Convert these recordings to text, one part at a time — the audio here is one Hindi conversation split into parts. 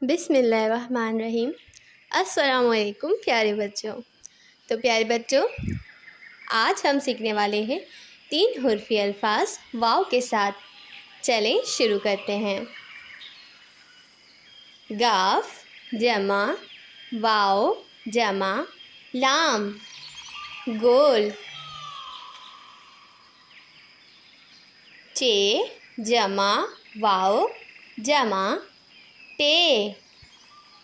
बिस्मिल्लाहिर्रहमानिर्रहीम। अस्सलामुअलैकुम प्यारे बच्चों। तो प्यारे बच्चों, आज हम सीखने वाले हैं 3 हुर्फ़ी अल्फाज वाव के साथ। चलें शुरू करते हैं। गाफ जमा वाव जमा लाम गोल। चे जमा वाव जमा टे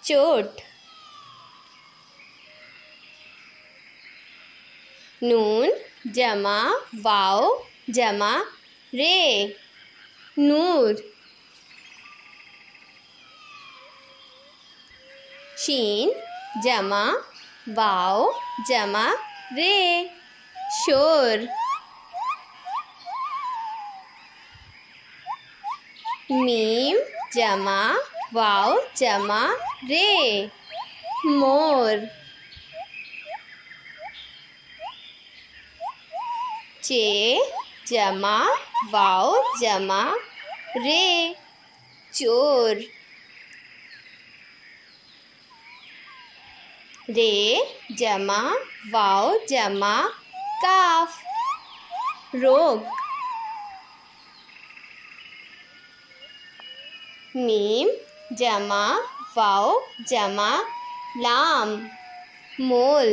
चोट। नून जमा वाव जमा रे नूर। शीन जमा वाव जमा रे शोर। मीम जमा वाव जमा रे मोर। चे जमा वाव जमा रे चोर। रे जमा वाव जमा काफ रोक। मीम जमा वाव जमा लाम मोल।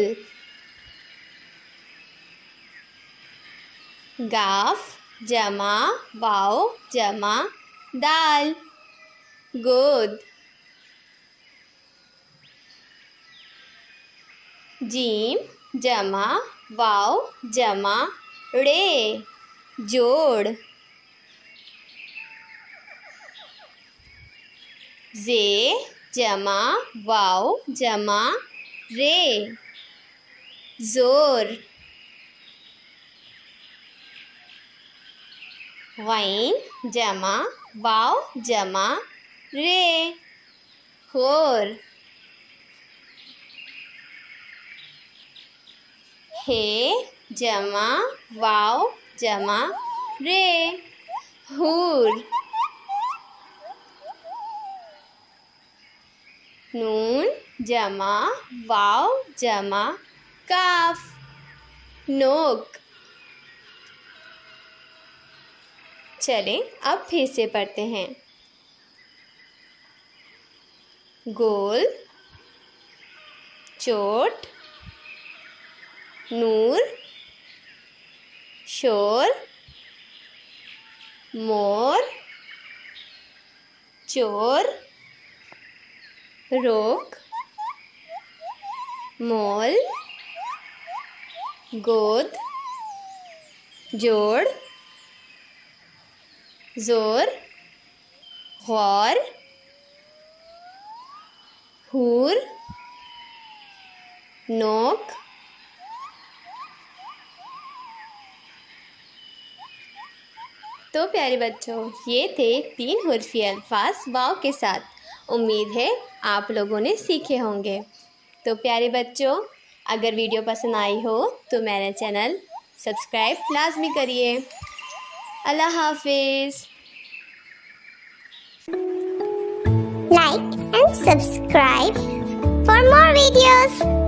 गाफ जमा वाव जमा दाल गोद। जीम जमा वाव जमा रे जोड़। जे जमा वाव जमा रे जोर। गैन जमा वाव जमा रे होर। हे जमा वाव जमा रे हूर। नून जमा वाव जमा काफ नोक। चलें अब फिर से पढ़ते हैं। गोल चोट नूर शोर मोर चोर रोक मोल गोद जोड़ जोर गौर हूर नोक। तो प्यारे बच्चों, ये थे 3 हुर्फ़ी अल्फाज वाव के साथ। उम्मीद है आप लोगों ने सीखे होंगे। तो प्यारे बच्चों, अगर वीडियो पसंद आई हो तो मेरा चैनल सब्सक्राइब लाजमी करिए। अल्लाह हाफिज़। Like and subscribe for more videos.